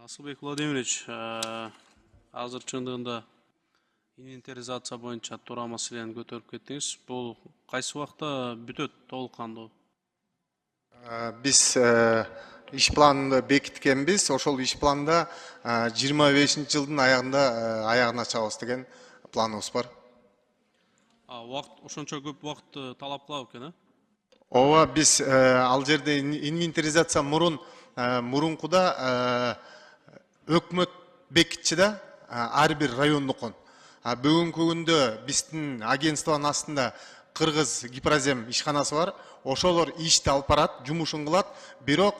Асылбек Владимирович, азыр чындыгында инвентаризация боюнча туура маселени көтөрүп кеттиңиз. Бул кайсы убакта бүтөт толук кандуу? Биз иш планында бекиткенбиз. Ошол иш планда 25-жылдын аягында аягына чабабыз деген планыбыз бар. Убакыт ошончо көп убакытты талап кылабы экен, Ооба, биз ал жерде инвентаризация мурункуда өкмөт бекитчи да, ар бир райондукун. Бүгүнкү күндө биздин агентствонун астында Кыргыз Гипрозем ишканасы бар. Ошолор ишти алып барат, жумушун кылат. Бирок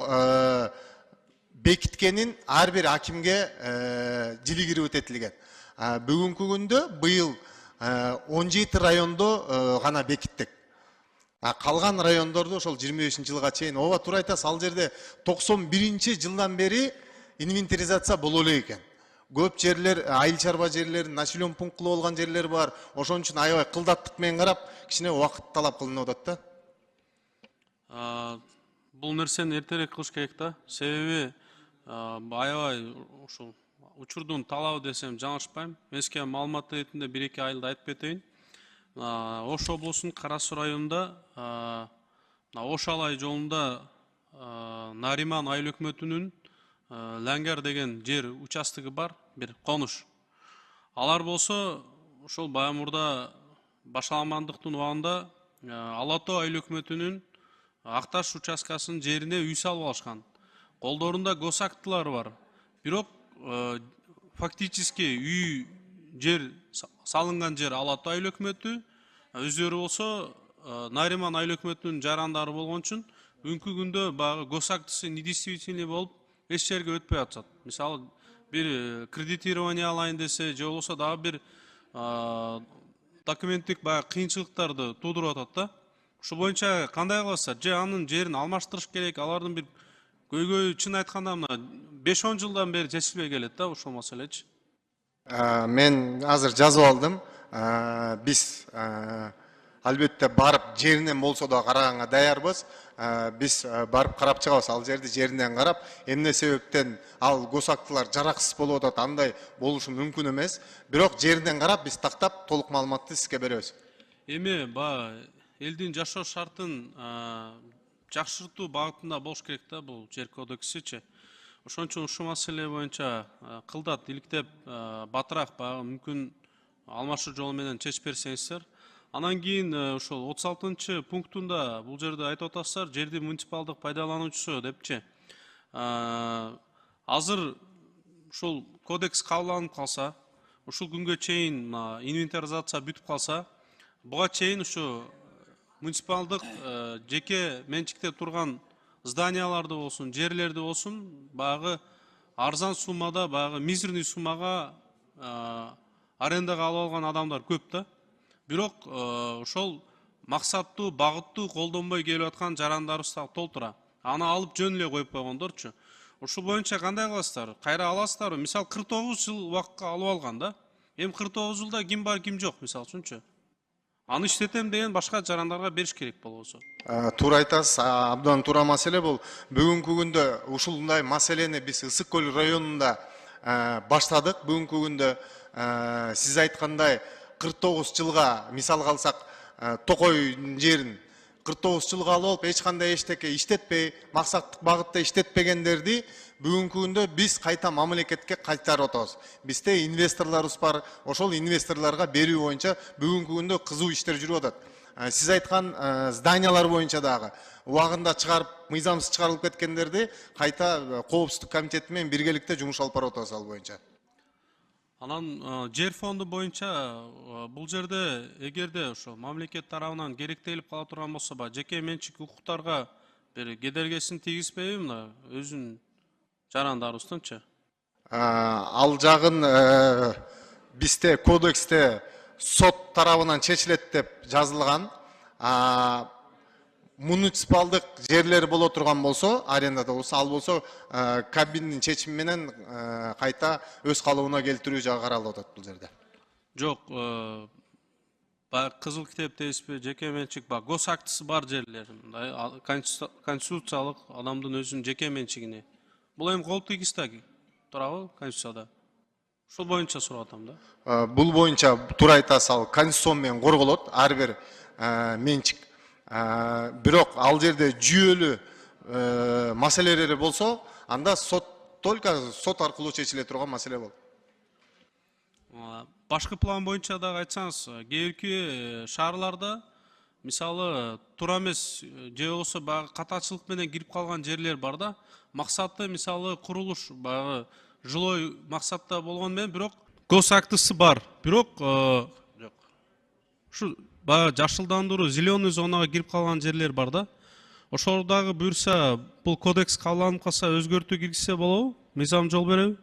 бекиткенин ар бир акимге жилигирип этилген. Бүгүнкү күндө быйыл 17 райондо гана бекиттик. Калган райондорду ошол 25-жылга чейин. Ооба, туура айтасыз, ал жерде 91-жылдан бери инвентаризация боло эле экен. Көп жерлер, айыл чарба жерлер, населен пункт кылып алган жерлер бар. Ошон үчүн аябай кылдаттык менен карап, кичине убакыт талап кылынып атат да. Бул нерсени эртерээк кылыш керек да. Себеби аябай ушул учурдун талабы десем жаңылышпайм. Эски маалымат иретинде 1-2 айылда айтып кетейин. Ош облусунун Кара Суу районунда Ош Алай жолунда Нариман айыл өкмөтүнүн Ләңгер деген жер участогы бар, бир конуш. Алар болсо ошол бая мурда башаламандыктын убагында Алатоо айыл өкмөтүнүн Акташ участкасынын жерине үй салып алышкан. Колдорунда госактылары бар. Бирок фактически үй жер салынган жер Алатоо айыл өкмөтү, өздөрү болсо Нариман айыл өкмөтүнүн жарандары болгон үчүн бүгүнкү күндө баягы госактысы недействительный болуп эч жерге өтпөй атышат. Мисалы бир кредитирование алайын десе, же болбосо дагы бир документтик баягы кыйынчылыктарды туудуруп атат да. Ушул боюнча кандай кыласыздар? Же анын жерин алмаштырыш керек, алардын бир көйгөйү чын айтканда мына 5-10 жылдан бери чечилбей келет да ушул маселечи. Мен азыр жазып алдым. Биз албетте барып жеринен болсо да караганга даярбыз. Биз барып карап чыгабыз. Ал жерди жеринен карап, эмне себептен ал госактылар жараксыз болуп атат, андай болушу мүмкүн эмес. Бирок жеринен карап биз тактап толук маалыматты сизге беребиз. Эми элдин жашоо шартын жакшыртуу багытында болуш керек да бул жер кодексичи. Ошон үчүн ушул маселе боюнча кылдат иликтеп батыраак баягы мүмкүн алмашуу жолу менен чечип берсеңиздер. Анан кийин ошол 36 пунктунда бул жерде айтып атасыздар, жерди муниципалдык пайдалануучусу депчи. Азыр ушул кодекс кабыл калса, ушул күнгө чейин инвентаризация бүтүп калса, буга чейин ушу муниципалдык жеке менчикте турган зданияларды болсун, жерлерди болсун, баягы арзан суммада, баягы мизерный суммага арендага алып алган адамдар көп да. Бирок ошол максаттуу, багыттуу колдонбой келип аткан жарандарыбыз толтура. Аны алып жөн эле коюп койгондорчу. Ушул боюнча кандай кыласыздар? Кайра аласыздарбы? Мисалы 49 жыл убакытка алып алган да. Эми 49 жылда ким бар, ким жок, мисалы үчүнчү. Аны иштетем деген башка жарандарга бериш керек болбосо. Туура айтасыз, абдан туура маселе бул. Бүгүнкү күндө ушундай маселени биз Ысык көл районунда баштадык. Бүгүнкү күндө сиз айткандай 49 жылга мисалга алсак, Токойдун жерин 49 жылга алып алып, эч кандай эчтеке иштетпей, максаттык багытта иштетпегендерди бүгүнкү күндө биз кайта мамлекетке кайтарып атабыз. Бизде инвесторлорубуз бар, ошол инвесторлорго берүү боюнча бүгүнкү күндө кызуу иштер жүрүп атат. Сиз айткан зданиялар боюнча дагы убагында чыгарып, мыйзамсыз чыгарылып кеткендерди кайта коопсуздук комитети менен биргеликте жумуш алып барып атабыз ал боюнча. Анан жер фонду боюнча бул жерде эгерде ошо мамлекет тарабынан керектелип кала турган болсо, жеке менчик укуктарга бир кедергесин тийгизбейби мына өзүнүн жарандарыбыздынчы? Ал жагын бизде кодексте сот тарабынан чечилет деп жазылган. Муниципалдык жерлер боло турган болсо, арендада болсо, ал болсо кабиндин чечими менен кайта өз калыбына келтирүү жагы каралып атат бул жерде. Жок, кызыл китеп дейсизби, жеке менчик госактысы бар жерлер, конституциялык адамдын өзүнүн жеке менчигине. Бул эми кол тийгиз да. турабы конституцияда? Ушул боюнча сурап атам да. Бул боюнча туура айтасыз, ал конституцион менен корголот ар бир менчик. Бирок ал жерде жүйөлүү маселелер болсо, анда только сот аркылуу чечиле турган маселе болот. Башкы план боюнча дагы айтсаңыз, кээ бирки шаарларда мисалы туура эмес же болбосо баягы катачылык менен кирип калган жерлер бар да. Максаты мисалы курулуш баягы жилой максатта болгон менен, бирок гос актысы бар. Бирок жок. Ушу баягы жашылдандыруу, зеленый зонага кирип калган жерлер бар да. Ошол дагы буюрса, бул кодекс кабыл алынып калса өзгөртүү киргизсе болобу? Мыйзам жол береби?